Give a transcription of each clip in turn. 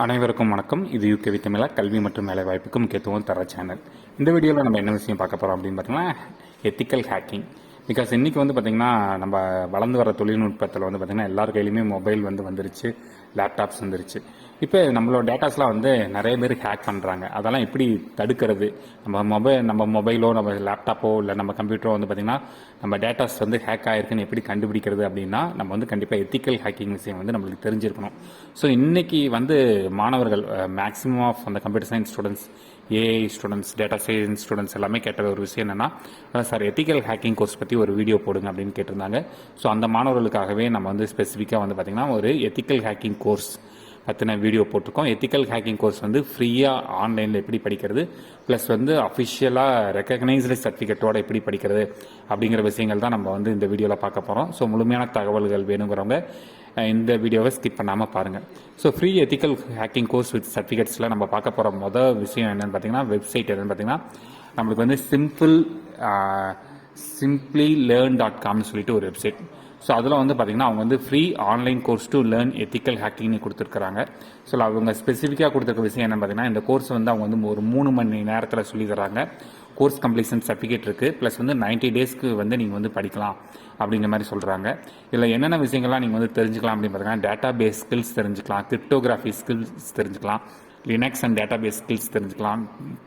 அனைவருக்கும் வணக்கம். இது யூகேவி தமிழா கல்வி மற்றும் வேலைவாய்ப்புக்கு முக்கியத்துவம் தர சேனல். இந்த வீடியோவில் நம்ம என்ன விஷயம் பார்க்க போகிறோம் அப்படின்னு பார்த்தீங்கன்னா எத்திக்கல் ஹேக்கிங். பிகாஸ் இன்றைக்கி வந்து பார்த்திங்கன்னா நம்ம வளர்ந்து வர தொழில்நுட்பத்தில் வந்து பார்த்திங்கன்னா எல்லார் கையிலுமே மொபைல் வந்துருச்சு, லேப்டாப்ஸ் வந்துருச்சு. இப்போ நம்மளோட டேட்டாஸ்லாம் வந்து நிறைய பேர் ஹேக் பண்ணுறாங்க. அதெல்லாம் எப்படி தடுக்கிறது? நம்ம மொபைலோ நம்ம லேப்டாப்போ இல்லை நம்ம கம்ப்யூட்டரோ வந்து பார்த்திங்கன்னா நம்ம டேட்டாஸ் வந்து ஹேக் ஆகிருக்குன்னு எப்படி கண்டுபிடிக்கிறது அப்படின்னா நம்ம வந்து கண்டிப்பாக எத்திக்கல் ஹேக்கிங் விஷயம் வந்து நம்மளுக்கு தெரிஞ்சிருக்கணும். ஸோ இன்றைக்கி வந்து மாணவர்கள் மேக்ஸிமம் ஆஃப் அந்த computer science students, AI students, data science students எல்லாமே கேட்ட ஒரு விஷயம் என்னென்னா, சார் எத்திக்கல் ஹேக்கிங் கோர்ஸ் பற்றி ஒரு வீடியோ போடுங்க அப்படின்னு கேட்டிருந்தாங்க. ஸோ அந்த மாணவர்களுக்காகவே நம்ம வந்து ஸ்பெசிஃபிக்காக வந்து பார்த்திங்கன்னா ஒரு எத்திக்கல் ஹேக்கிங் கோர்ஸ் பற்றின வீடியோ போட்டிருக்கோம். எத்திக்கல் ஹேக்கிங் கோர்ஸ் வந்து ஃப்ரீயாக ஆன்லைனில் எப்படி படிக்கிறது, ப்ளஸ் வந்து அஃபிஷியலாக ரெக்கக்னைஸ்டு சர்டிஃபிகேட்டோட எப்படி படிக்கிறது அப்படிங்கிற விஷயங்கள் தான் நம்ம வந்து இந்த வீடியோவில் பார்க்க போகிறோம். ஸோ முழுமையான தகவல்கள் வேணுங்கிறவங்க இந்த வீடியோவை ஸ்கிப் பண்ணாமல் பாருங்கள். So free ethical hacking course with சர்டிஃபிகேட்ஸில் நம்ம பார்க்க போகிற மொதல் விஷயம் என்னென்னு பார்த்தீங்கன்னா, வெப்சைட் என்னென்னு பார்த்தீங்கன்னா நம்மளுக்கு வந்து simplylearn.comனு சொல்லிட்டு ஒரு வெப்சைட். ஸோ அதில் வந்து பார்த்திங்கன்னா அவங்க வந்து free online course to learn ethical ஹேக்கிங்னு கொடுத்துருக்குறாங்க. ஸோ அவங்க ஸ்பெசிஃபிக்காக கொடுத்துருக்க விஷயம் என்னென்னு பார்த்தீங்கன்னா, இந்த கோர்ஸ் வந்து அவங்க வந்து ஒரு 3 மணி நேரத்தில் சொல்லி தராங்க. கோர்ஸ் கம்ப்ளீஷன் சர்டிஃபிகேட் இருக்குது, ப்ளஸ் வந்து 90 டேஸ்க்கு வந்து நீங்கள் வந்து படிக்கலாம் அப்படிங்கிற மாதிரி சொல்கிறாங்க. இதில் என்னென்ன விஷயங்கள்லாம் நீங்கள் வந்து தெரிஞ்சுக்கலாம் அப்படின்னு பார்த்தீங்கன்னா, டேட்டா பேஸ் ஸ்கில்ஸ் தெரிஞ்சுக்கலாம், கிரிப்டோகிராஃபி ஸ்கில்ஸ் தெரிஞ்சுக்கலாம், Linux and data base skills தெரிஞ்சுக்கலாம்,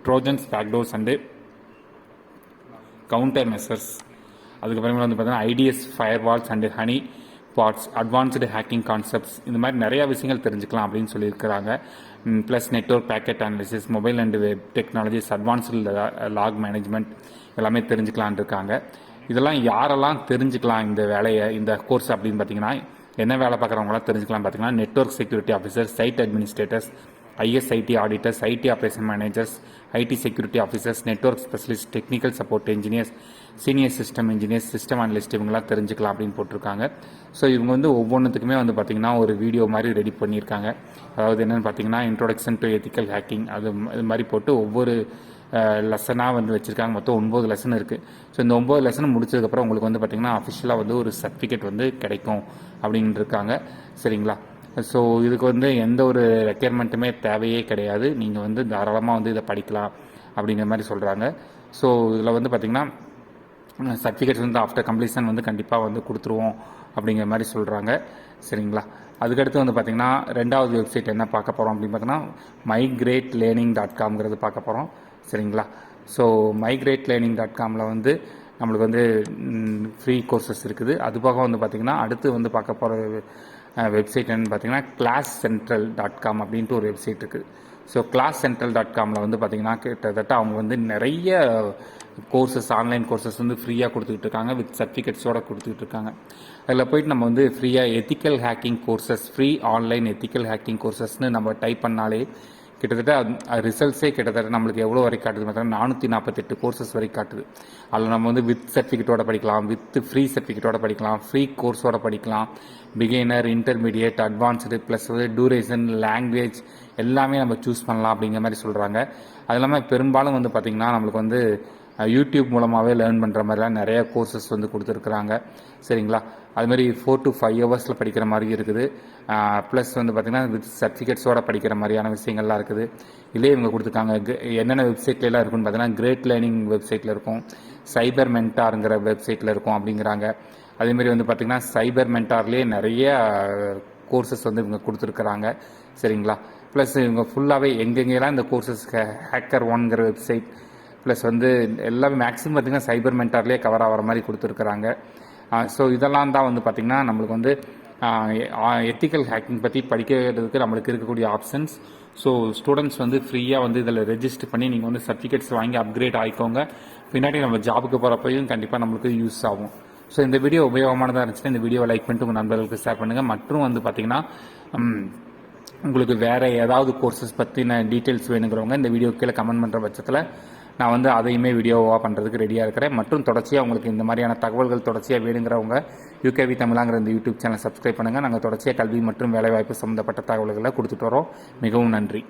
Trojans, backdoors and counter measures, அதுக்கப்புறமே வந்து பார்த்தீங்கன்னா IDS, firewalls and honey pots, advanced hacking concepts, இந்த மாதிரி நிறையா விஷயங்கள் தெரிஞ்சுக்கலாம் அப்படின்னு சொல்லியிருக்கிறாங்க. Plus network packet analysis, mobile and web technologies, advanced log management எல்லாமே தெரிஞ்சுக்கலான் இருக்காங்க. இதெல்லாம் யாரெல்லாம் தெரிஞ்சுக்கலாம் இந்த வேலையை, இந்த கோர்ஸ் அப்படின்னு பார்த்தீங்கன்னா என்ன வேலை பார்க்குறவங்களாம் தெரிஞ்சுக்கலாம் பார்த்தீங்கன்னா, network security officer, site administrators, IS IT auditors, IT operation managers, IT security officers, network specialist, technical support engineers, senior system engineers, system analyst இவங்களாம் தெரிஞ்சுக்கலாம் அப்படின்னு போட்டிருக்காங்க. ஸோ இவங்க வந்து ஒவ்வொன்றுத்துக்குமே வந்து பார்த்திங்கன்னா ஒரு வீடியோ மாதிரி ரெடி பண்ணியிருக்காங்க. அதாவது என்னென்னு பார்த்தீங்கன்னா, இன்ட்ரோடக்ஷன் டு எத்திக்கல் ஹேக்கிங் அது மாதிரி போட்டு ஒவ்வொரு லெசனாக வந்து வச்சுருக்காங்க. மொத்தம் 9 லெசன் இருக்குது. ஸோ இந்த 9 லெசன் முடிச்சதுக்கப்புறம் உங்களுக்கு வந்து பார்த்திங்கன்னா அஃபிஷியலாக வந்து ஒரு சர்டிஃபிகேட் வந்து கிடைக்கும் அப்படின்னு இருக்காங்க. சரிங்களா? ஸோ இதுக்கு வந்து எந்த ஒரு ரெக்யர்மெண்ட்டுமே தேவையே கிடையாது. நீங்கள் வந்து தாராளமாக வந்து இதை படிக்கலாம் அப்படிங்கிற மாதிரி சொல்கிறாங்க. ஸோ இதில் வந்து பார்த்திங்கன்னா சர்டிஃபிகேட்ஸ் வந்து ஆஃப்டர் கம்ப்ளீஷன் வந்து கண்டிப்பாக வந்து கொடுத்துருவோம் அப்படிங்கிற மாதிரி சொல்கிறாங்க. சரிங்களா? அதுக்கடுத்து வந்து பார்த்திங்கன்னா ரெண்டாவது வெப்சைட் என்ன பார்க்க போகிறோம் அப்படின்னு பார்த்தீங்கன்னா, migrateLearning.comங்கிறது பார்க்க போகிறோம். சரிங்களா? ஸோ migrateLearning.comல வந்து நம்மளுக்கு வந்து ஃப்ரீ கோர்சஸ் இருக்குது. அது போக வந்து பார்த்திங்கன்னா அடுத்து வந்து பார்க்க போகிற வெப்சைட் என்னென்னு பார்த்தீங்கன்னா classcentral.com அப்படின்ட்டு ஒரு வெப்சைட் இருக்குது. ஸோ classcentral.comல வந்து பார்த்திங்கன்னா கிட்டத்தட்ட அவங்க வந்து நிறைய கோர்சஸ், ஆன்லைன் கோர்சஸ் வந்து ஃப்ரீயாக கொடுத்துக்கிட்டு இருக்காங்க, வித் சர்டிஃபிகேட்ஸோடு கொடுத்துக்கிட்டு இருக்காங்க. அதில் போய்ட்டு நம்ம வந்து ஃப்ரீயாக ethical hacking courses, free online ethical hacking கோர்சஸ்னு நம்ம டைப் பண்ணாலே கிட்டத்தட்ட ரிசல்ட்ஸே கிட்டத்தட்ட நம்மளுக்கு எவ்வளோ வரைக்கும் காட்டுது பார்த்தீங்கன்னா 448 கோர்சஸ் வரைக்கும் காட்டுது. அதில் நம்ம வந்து வித் சர்டிஃபிகேட்டோட படிக்கலாம், வித் ஃப்ரீ சர்டிஃபிகேட்டோட படிக்கலாம், ஃப்ரீ கோர்ஸோட படிக்கலாம், பிகினர், இன்டர்மீடியேட், அட்வான்ஸ்டு, ப்ளஸ் வந்து டூரேஷன், லாங்குவேஜ் எல்லாமே நம்ம சூஸ் பண்ணலாம் அப்படிங்கிற மாதிரி சொல்கிறாங்க. அது இல்லாமல் பெரும்பாலும் வந்து பார்த்திங்கன்னா நம்மளுக்கு வந்து யூடியூப் மூலமாகவே லேர்ன் பண்ணுற மாதிரிலாம் நிறைய கோர்சஸ் வந்து கொடுத்துருக்குறாங்க. சரிங்களா? அதுமாதிரி 4 to 5 ஹவர்ஸில் படிக்கிற மாதிரி இருக்குது. ப்ளஸ் வந்து பார்த்திங்கன்னா வித் சர்டிஃபிகேட்ஸோடு படிக்கிற மாதிரியான விஷயங்கள்லாம் இருக்குது. இதே இவங்க கொடுத்துருக்காங்க. என்னென்ன வெப்சைட்லாம் இருக்குன்னு பார்த்தீங்கன்னா, கிரேட் லேர்னிங் வெப்சைட்டில் இருக்கும், சைபர் மென்டாருங்கிற வெப்சைட்டில் இருக்கும் அப்படிங்கிறாங்க. அதேமாரி வந்து பார்த்திங்கன்னா சைபர் மென்டார்லேயே நிறைய கோர்சஸ் வந்து இவங்க கொடுத்துருக்குறாங்க. சரிங்களா? ப்ளஸ் இவங்க ஃபுல்லாகவே எங்கெங்கெல்லாம் இந்த கோர்சஸ் HackerOneங்கிற வெப்சைட், ப்ளஸ் வந்து எல்லாமே மேக்ஸிமம் பார்த்திங்கன்னா சைபர் மென்டார்லேயே கவர் ஆகிற மாதிரி கொடுத்துருக்குறாங்க. ஸோ இதெல்லாம் தான் வந்து பார்த்திங்கன்னா நம்மளுக்கு வந்து எத்திக்கல் ஹேக்கிங் பற்றி படிக்கிறதுக்கு நம்மளுக்கு இருக்கக்கூடிய ஆப்ஷன்ஸ். ஸோ ஸ்டூடெண்ட்ஸ் வந்து ஃப்ரீயாக வந்து இதில் ரெஜிஸ்டர் பண்ணி நீங்கள் வந்து சர்டிஃபிகேட்ஸ் வாங்கி அப்கிரேட் ஆகிக்கோங்க. பின்னாடி நம்ம ஜாபுக்கு போகிறப்பையும் கண்டிப்பாக நம்மளுக்கு யூஸ் ஆகும். ஸோ இந்த வீடியோ உபயோகமானதாக இருந்துச்சுன்னா இந்த வீடியோவை லைக் பண்ணிட்டு உங்கள் நண்பர்களுக்கு ஷேர் பண்ணுங்கள். மற்றும் வந்து பார்த்திங்கன்னா உங்களுக்கு வேறு ஏதாவது கோர்சஸ் பற்றின டீட்டெயில்ஸ் வேணுங்கிறவங்க இந்த வீடியோ கீழே கமெண்ட் பண்ணுற பட்சத்தில் நான் வந்து அதையுமே வீடியோவாக பண்ணுறதுக்கு ரெடியாக இருக்கிறேன். மற்றும் தொடர்ச்சியாக உங்களுக்கு இந்த மாதிரியான தகவல்கள் தொடர்ச்சியாக வேணுங்கிறவங்க யூகேவி தமிழாங்கிற இந்த யூடியூப் சேனல் சப்ஸ்கிரைப் பண்ணுங்கள். நாங்கள் தொடர்ச்சியாக கல்வி மற்றும் வேலைவாய்ப்பு சம்மந்தப்பட்ட தகவல்களை கொடுத்துட்டு வரோம். மிகவும் நன்றி.